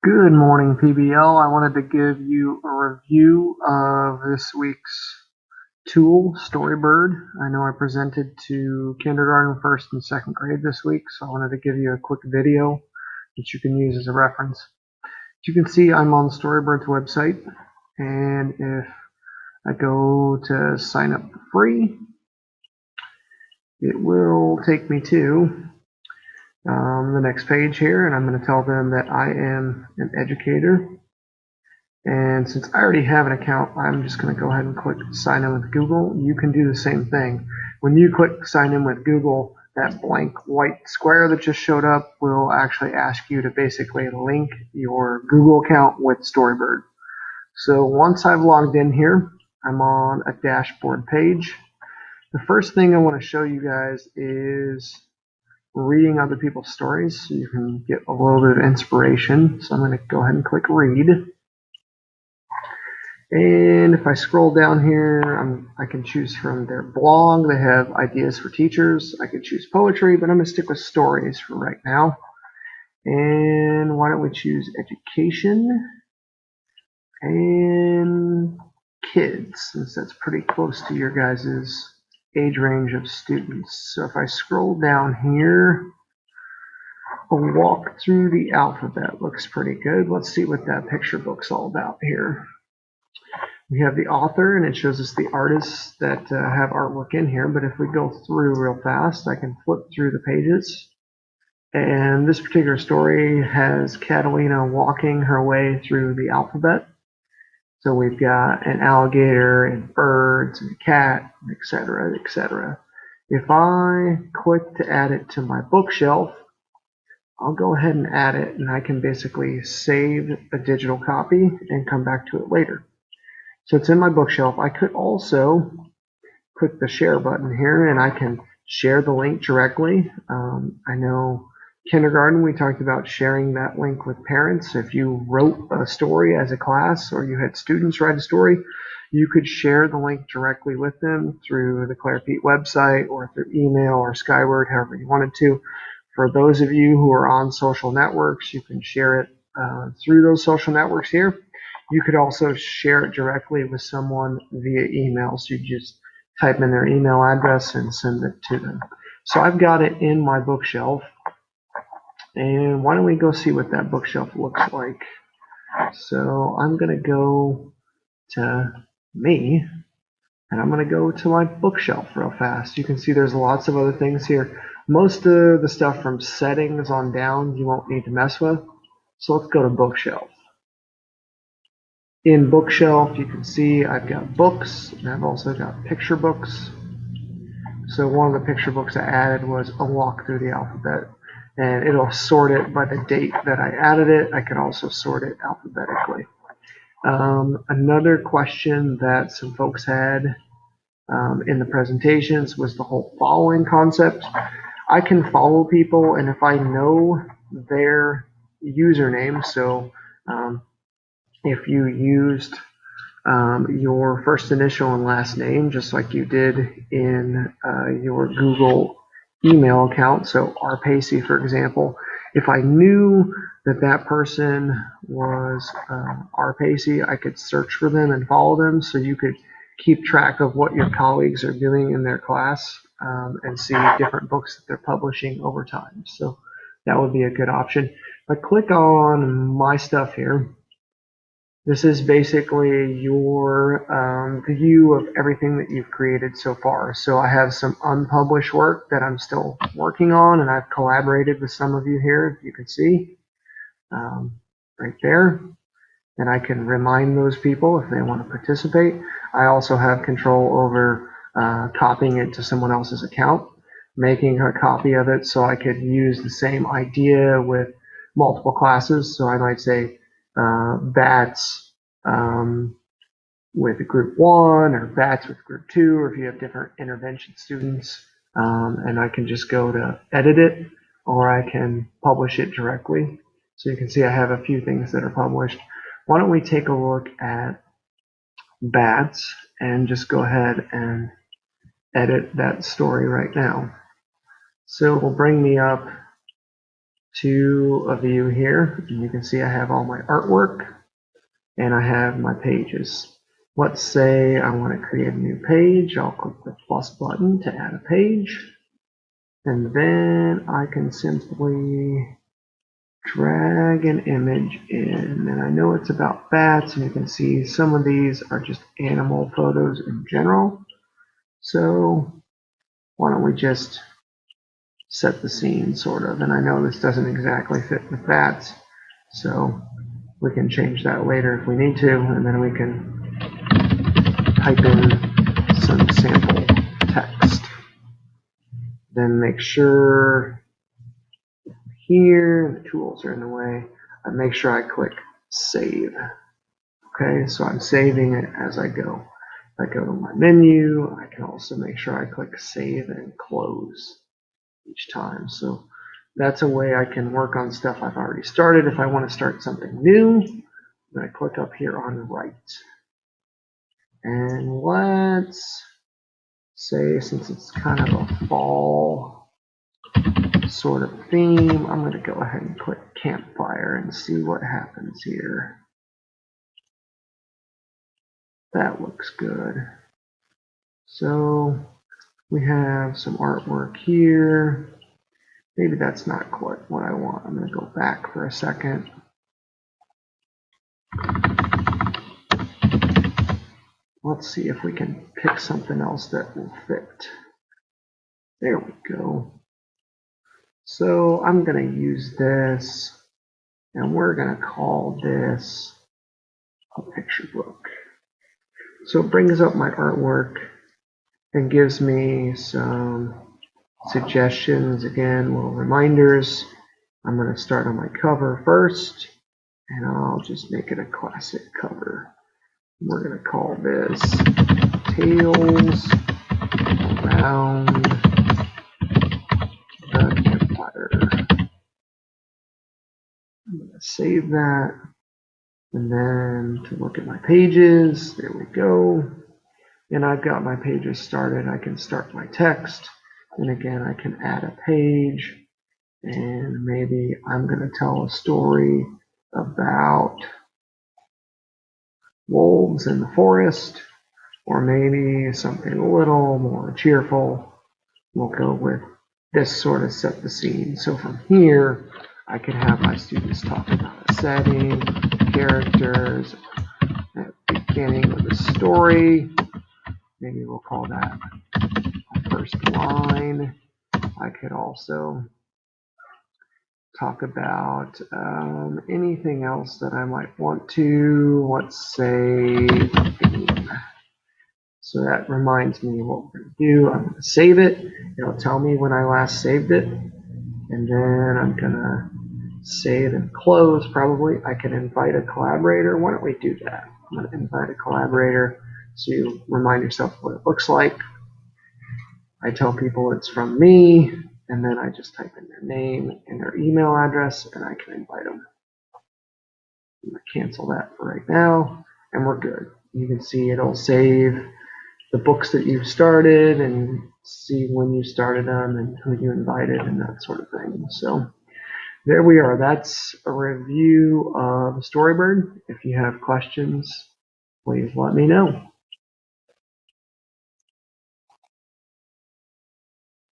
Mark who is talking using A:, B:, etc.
A: Good morning, PBL. I wanted to give you a review of this week's tool, Storybird. I know I presented to kindergarten, first, and second grade this week, so I wanted to give you a quick video that you can use as a reference. As you can see, I'm on Storybird's website, and if I go to sign up for free, it will take me to the next page here, and I'm going to tell them that I am an educator. And since I already have an account, I'm just going to go ahead and click sign in with Google. You can do the same thing. When you click sign in with Google, that blank white square that just showed up will actually ask you to basically link your Google account with Storybird. So once I've logged in here, I'm on a dashboard page. The first thing I want to show you guys is reading other people's stories so you can get a little bit of inspiration. So I'm going to go ahead and click read. And if I scroll down here, I can choose from their blog. They have ideas for teachers. I could choose poetry, but I'm going to stick with stories for right now. And why don't we choose education and kids, since that's pretty close to your guys' age range of students. So if I scroll down here, a walk through the alphabet looks pretty good. Let's see what that picture book's all about here. We have the author, and it shows us the artists that have artwork in here. But if we go through real fast, I can flip through the pages. And this particular story has Catalina walking her way through the alphabet. So we've got an alligator and birds and a cat, etc., etc. If I click to add it to my bookshelf, I'll go ahead and add it, and I can basically save a digital copy and come back to it later. So it's in my bookshelf. I could also click the share button here, and I can share the link directly. I know kindergarten, we talked about sharing that link with parents. If you wrote a story as a class or you had students write a story, you could share the link directly with them through the Claire Pete website or through email or Skyward, however you wanted to. For those of you who are on social networks, you can share it through those social networks here. You could also share it directly with someone via email. So you just type in their email address and send it to them. So I've got it in my bookshelf. And why don't we go see what that bookshelf looks like? So I'm going to go to me, and I'm going to go to my bookshelf real fast. You can see there's lots of other things here. Most of the stuff from settings on down you won't need to mess with. So let's go to bookshelf. In bookshelf, you can see I've got books, and I've also got picture books. So one of the picture books I added was A Walk Through the Alphabet, and it'll sort it by the date that I added it. I can also sort it alphabetically. Another question that some folks had in the presentations was the whole following concept. I can follow people, and if I know their username, so if you used your first initial and last name, just like you did in your Google email account. So RPacey, for example, if I knew that that person was RPacey, I could search for them and follow them, so you could keep track of what your colleagues are doing in their class and see different books that they're publishing over time. So that would be a good option. If I click on my stuff here, this is basically your view of everything that you've created so far. So I have some unpublished work that I'm still working on, and I've collaborated with some of you here, if you can see, right there. And I can remind those people if they want to participate. I also have control over copying it to someone else's account, making a copy of it so I could use the same idea with multiple classes. So I might say bats with group 1 or bats with group 2, or if you have different intervention students, and I can just go to edit it, or I can publish it directly. So you can see I have a few things that are published. Why don't we take a look at bats and just go ahead and edit that story right now. So it will bring me up to a view here, and you can see I have all my artwork and I have my pages. Let's say I want to create a new page. I'll click the plus button to add a page, and then I can simply drag an image in, and I know it's about bats, and you can see some of these are just animal photos in general. So why don't we just set the scene, sort of, and I know this doesn't exactly fit with bats, so we can change that later if we need to, and then we can type in some sample text. Then make sure here, the tools are in the way, I make sure I click save. Okay, so I'm saving it as I go. If I go to my menu, I can also make sure I click save and close each time. So that's a way I can work on stuff I've already started. If I want to start something new, I'm going to click up here on write. And let's say, since it's kind of a fall sort of theme, I'm going to go ahead and click campfire and see what happens here. That looks good. So we have some artwork here. Maybe that's not quite what I want. I'm going to go back for a second. Let's see if we can pick something else that will fit. There we go. So I'm going to use this, and we're going to call this a picture book. So it brings up my artwork and gives me some suggestions, again, little reminders. I'm going to start on my cover first, and I'll just make it a classic cover. We're going to call this Tales Around the Campfire. I'm going to save that, and then to look at my pages, there we go. And I've got my pages started. I can start my text, and again, I can add a page, and maybe I'm going to tell a story about wolves in the forest, or maybe something a little more cheerful. We'll go with this sort of set the scene. So from here, I can have my students talk about a setting, characters, at the beginning of the story. Maybe we'll call that my first line. I could also talk about anything else that I might want to. Let's say theme. So that reminds me of what we're going to do. I'm going to save it. It'll tell me when I last saved it. And then I'm going to save and close probably. I can invite a collaborator. Why don't we do that? I'm going to invite a collaborator so you remind yourself what it looks like. I tell people it's from me, and then I just type in their name and their email address, and I can invite them. I'm going to cancel that for right now, and we're good. You can see it'll save the books that you've started and see when you started them and who you invited and that sort of thing. So there we are. That's a review of Storybird. If you have questions, please let me know.